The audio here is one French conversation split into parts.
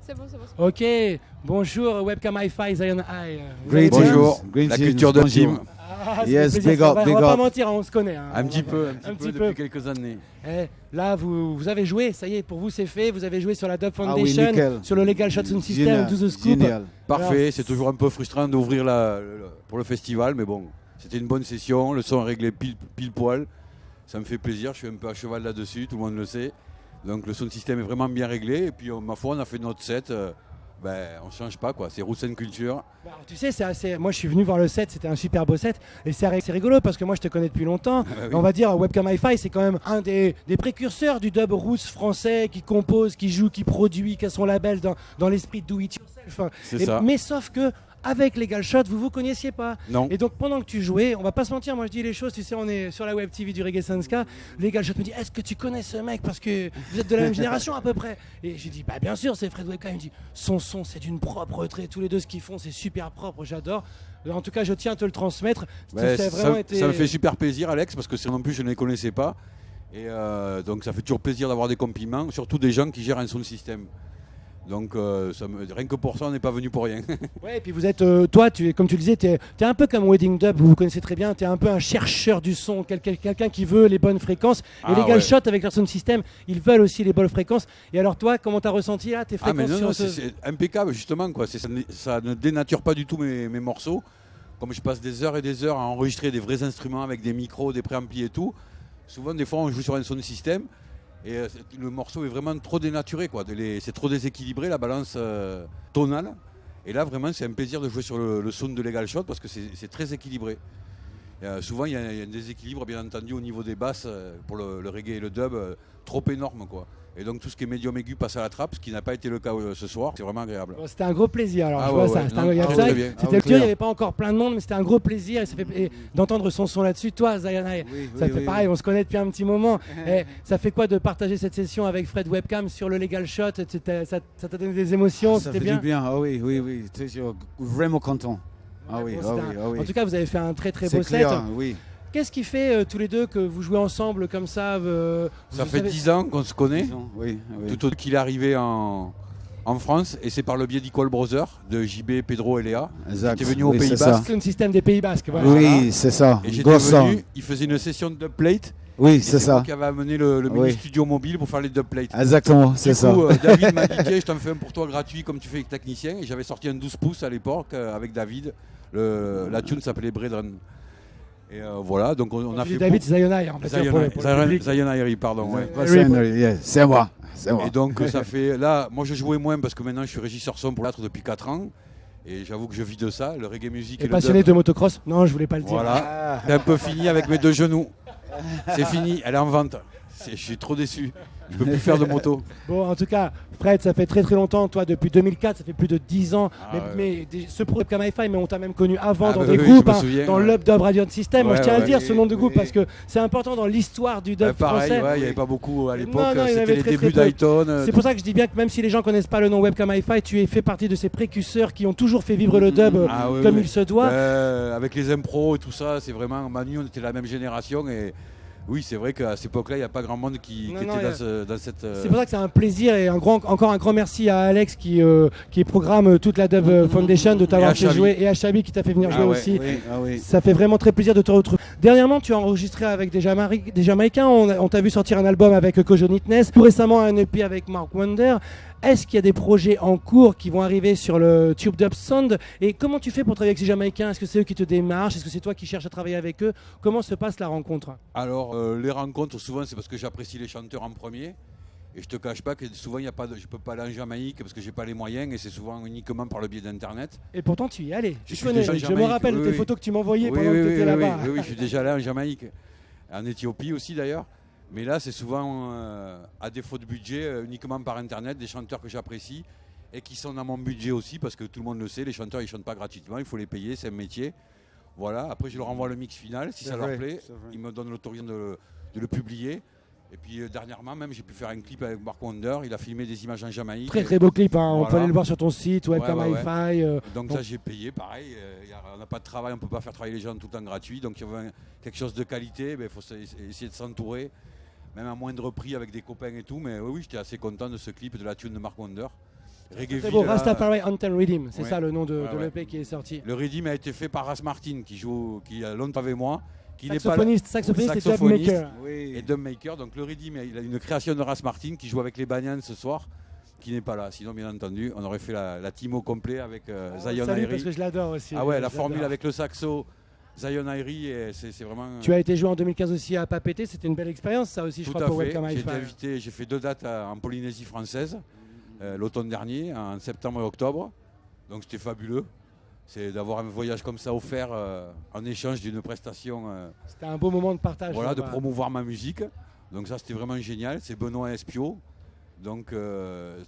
C'est bon, c'est bon. Ok, bonjour Webcam Hi-Fi, Zion High. Bonjour, la culture de Jim. Yes, big up, on va pas mentir, on se connaît. Hein. Un petit peu depuis quelques années. Là, vous avez joué, ça y est, pour vous c'est fait. Vous avez joué sur la Dub Foundation, sur le Legal Shot Sound System, Do The Scoop. Génial. Parfait, c'est toujours un peu frustrant d'ouvrir pour le festival, mais bon, c'était une bonne session, le son est réglé pile poil. Ça me fait plaisir, je suis un peu à cheval là-dessus, tout le monde le sait. Donc le sound system est vraiment bien réglé, et puis ma foi, on a fait notre set. On ne change pas, quoi. C'est Roussen Culture. Alors, tu sais, c'est assez. Moi, je suis venu voir le set, c'était un super beau set. Et c'est rigolo parce que moi, je te connais depuis longtemps. Oui. On va dire, Webcam Hi-Fi, c'est quand même un des précurseurs du dub rousse français qui compose, qui joue, qui produit, qui a son label dans l'esprit de Do It Yourself. C'est ça. Mais sauf que. Avec Legal Shot, vous connaissiez pas. Non. Et donc pendant que tu jouais, on va pas se mentir, moi je dis les choses, tu sais, on est sur la web TV du Reggae Sanska. Legal Shot me dit, est-ce que tu connais ce mec parce que vous êtes de la même génération à peu près. Et j'ai dit, bah bien sûr, c'est Fred Webcam. Il me dit, son c'est d'une propreté, tous les deux ce qu'ils font, c'est super propre, j'adore. En tout cas, je tiens à te le transmettre. Ça me fait super plaisir, Alex, parce que non plus je ne les connaissais pas. Et donc ça fait toujours plaisir d'avoir des compliments, surtout des gens qui gèrent un sound system. Donc rien que pour ça, on n'est pas venu pour rien. Ouais, et puis vous êtes, toi, comme tu le disais, tu es un peu comme Wedding Dub, vous connaissez très bien, tu es un peu un chercheur du son, quelqu'un qui veut les bonnes fréquences. Et les Legal Shot avec leur sound system, ils veulent aussi les bonnes fréquences. Et alors toi, comment tu as ressenti là tes fréquences c'est impeccable justement, quoi. Ça ne dénature pas du tout mes morceaux. Comme je passe des heures et des heures à enregistrer des vrais instruments avec des micros, des préamplis et tout, souvent des fois on joue sur un sound system. Et le morceau est vraiment trop dénaturé, quoi. C'est trop déséquilibré, la balance tonale. Et là, vraiment, c'est un plaisir de jouer sur le sound de Legal Shot parce que c'est très équilibré. Souvent, il y a un déséquilibre, bien entendu, au niveau des basses pour le reggae et le dub, trop énorme, quoi. Et donc, tout ce qui est médium aigu passe à la trappe, ce qui n'a pas été le cas ce soir. C'est vraiment agréable. Bon, c'était un gros plaisir. Alors, je vois ça. C'était il n'y avait pas encore plein de monde, mais c'était un gros plaisir. Et d'entendre son son là-dessus. Toi, Zayanai, ça fait pareil. On se connaît depuis un petit moment. Et ça fait quoi de partager cette session avec Fred Webcam sur le Legal Shot? Ça t'a donné des émotions? Ça fait du bien. Ah oui. Je suis vraiment content. En tout cas, vous avez fait un très beau set. Oui. Qu'est-ce qui fait tous les deux que vous jouez ensemble comme ça? Ça fait 10 ans qu'on se connaît. Oui. Tout au qu'il est arrivé en France, et c'est par le biais d'Equal Brothers, de JB, Pedro et Léa, exact. qui étaient venus au Pays Basque. C'est le système des Pays Basques. Voilà. Oui, c'est ça. Et j'étais venu, il faisait une session de dubplate. Oui, c'est ça. Qui avait amené le mini studio mobile pour faire les dubplates. Exactement, c'est ça. Du coup, David m'a dit, tiens, je t'en fais un pour toi gratuit comme tu fais avec technicien. Et j'avais sorti un 12 pouces à l'époque avec David. La tune s'appelait Brethren. Et voilà, donc on a fait. David Zayonai, en fait. Zayonai, pardon. C'est moi. Et donc ça fait. Là, moi je jouais moins parce que maintenant je suis régisseur son pour l'être depuis 4 ans. Et j'avoue que je vis de ça, le reggae music. Et passionné de motocross? Non, je voulais pas le dire. Voilà, c'est un peu fini avec mes 2 genoux. C'est fini, elle est en vente. Je suis trop déçu. Je peux plus faire de moto. Bon, en tout cas, Fred, ça fait très longtemps. Toi, depuis 2004, ça fait plus de 10 ans. Ce projet comme Hi-Fi, mais on t'a même connu avant dans des groupes, dans l'Up Dub Radio System. Moi, je tiens à le dire, ce nom de groupe, parce que c'est important dans l'histoire du dub français. Pareil, il n'y avait pas beaucoup à l'époque. C'était les débuts d'Highton. C'est pour ça que je dis bien que même si les gens connaissent pas le nom Webcam Hi-Fi, tu fais partie de ces précurseurs qui ont toujours fait vivre le dub comme il se doit. Avec les impros et tout ça, c'est vraiment. Manu, on était la même génération et. Oui, c'est vrai qu'à cette époque-là, il n'y a pas grand monde qui était dans cette... C'est pour ça que c'est un plaisir et encore un grand merci à Alex qui programme toute la Dub Foundation de t'avoir fait jouer, et à Chabi qui t'a fait venir jouer aussi. Ça fait vraiment très plaisir de te retrouver. Dernièrement, tu as enregistré avec des Jamaïcains. On t'a vu sortir un album avec Kojo Nitness. Tout récemment, un EP avec Mark Wonder. Est-ce qu'il y a des projets en cours qui vont arriver sur le Tube Dub Sound? Et comment tu fais pour travailler avec ces Jamaïcains? Est-ce que c'est eux qui te démarchent? Est-ce que c'est toi qui cherches à travailler avec eux? Comment se passe la rencontre? Alors, les rencontres, souvent, c'est parce que j'apprécie les chanteurs en premier. Et je te cache pas que souvent, je ne peux pas aller en Jamaïque parce que j'ai pas les moyens. Et c'est souvent uniquement par le biais d'Internet. Et pourtant, tu y es allé. Je me rappelle de tes photos que tu m'envoyais pendant que tu étais là-bas. Oui, je suis déjà allé en Jamaïque. En Éthiopie aussi, d'ailleurs. Mais là, c'est souvent, à défaut de budget, uniquement par Internet, des chanteurs que j'apprécie et qui sont dans mon budget aussi, parce que tout le monde le sait, les chanteurs, ils ne chantent pas gratuitement, il faut les payer, c'est un métier. Voilà, après, je leur envoie le mix final, si ça leur plaît, ils me donnent l'autorisation de le publier. Et puis, dernièrement, même, j'ai pu faire un clip avec Mark Wonder, il a filmé des images en Jamaïque. Très beau clip, on peut aller le voir sur ton site, Webcam Hi-Fi. Donc ça, j'ai payé, pareil, on n'a pas de travail, on ne peut pas faire travailler les gens tout le temps gratuit, donc il y avait quelque chose de qualité, il faut essayer de s'entourer. Même à moindre prix avec des copains et tout, mais oui, j'étais assez content de ce clip, de la tune de Mark Wonder. Reggaeville. Beau, Rastafari Anthem Redeem, c'est ça le nom de l'EP qui est sorti. Le Redeem a été fait par Ras Martin qui a longtemps avec moi. Saxophoniste et dubmaker. Et dubmaker. Donc le Redeem, il a une création de Ras Martin qui joue avec les Banyans ce soir, qui n'est pas là. Sinon, bien entendu, on aurait fait la team au complet avec Zion Irie. Parce que je l'adore aussi. Ah ouais, la formule avec le saxo, Zion Irie, c'est vraiment... Tu as été joué en 2015 aussi à Papété, c'était une belle expérience ça aussi, je crois, pour Welcome Hi-Fi. J'ai été invité, j'ai fait 2 dates en Polynésie française, l'automne dernier, en septembre et octobre. Donc c'était fabuleux. C'est d'avoir un voyage comme ça offert en échange d'une prestation. C'était un beau moment de partage. Voilà, de promouvoir ma musique. Donc ça, c'était vraiment génial. C'est Benoît Espio. Donc,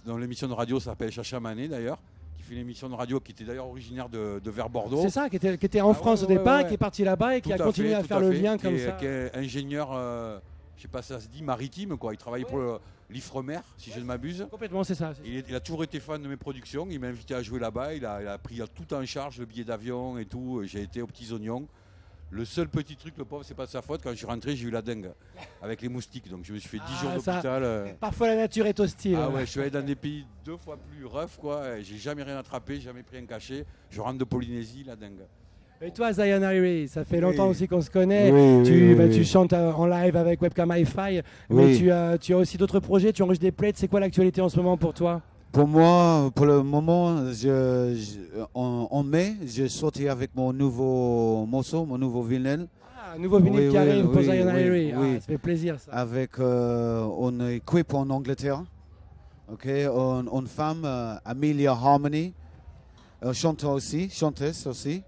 dans l'émission de radio, ça s'appelle Chacha Mané d'ailleurs, qui fait une émission de radio qui était d'ailleurs originaire de vers Bordeaux. C'est ça, qui était en France au départ, qui est parti là-bas et qui a continué à faire le lien comme ça. Qui est ingénieur, je sais pas si ça se dit, maritime, quoi. Il travaille pour l'Ifremer, si je ne m'abuse. Complètement, c'est ça. Il a toujours été fan de mes productions. Il m'a invité à jouer là-bas. Il a pris tout en charge, le billet d'avion et tout. J'ai été aux petits oignons. Le seul petit truc, le pauvre, c'est pas de sa faute. Quand je suis rentré, j'ai eu la dengue avec les moustiques. Donc je me suis fait 10 jours d'hôpital. Parfois la nature est hostile. Ah ouais, je suis allé dans des pays 2 fois plus rough, quoi. J'ai jamais rien attrapé, jamais pris un cachet. Je rentre de Polynésie, la dengue. Et toi, Zion Irie, ça fait longtemps aussi qu'on se connaît. Tu chantes en live avec Webcam Hi-Fi, mais tu as aussi d'autres projets, tu enregistres des plates. C'est quoi l'actualité en ce moment pour toi? Pour moi, pour le moment, en mai, j'ai sorti avec mon nouveau morceau, mon nouveau vinyle. Un nouveau vinyle qui arrive pour Zion Irie. Ça fait plaisir ça. Avec une équipe en Angleterre, une femme, Amelia Harmony, chanteuse aussi.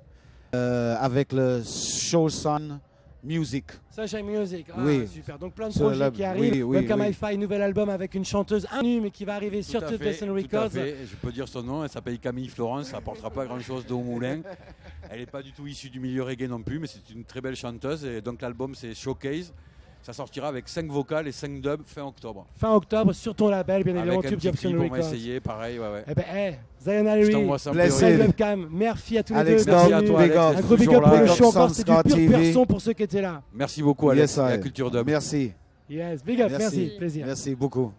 Avec le Sunshine Music. Sunshine Music, super. Donc plein de projets qui arrivent. Welcome Hi-Fi, nouvel album avec une chanteuse inconnue mais qui va arriver sur Tupperson Records. Tout à fait. Je peux dire son nom, elle s'appelle Camille Florence, ça apportera pas grand chose d'eau au moulin. Elle n'est pas du tout issue du milieu reggae non plus, mais c'est une très belle chanteuse. Et donc l'album c'est Showcase. Ça sortira avec 5 vocales et 5 dubs fin octobre. Fin octobre sur ton label, bien évidemment, Tupperson Records. On va essayer, pareil, ouais. Eh ben, Zion Irie, Webcam, merci à tous les deux. Merci à toi, Alex. Un gros big up pour le show encore, c'était du pur person pour ceux qui étaient là. Merci beaucoup, Alex, la culture dub. Merci. Yes, big up, merci, plaisir. Merci beaucoup.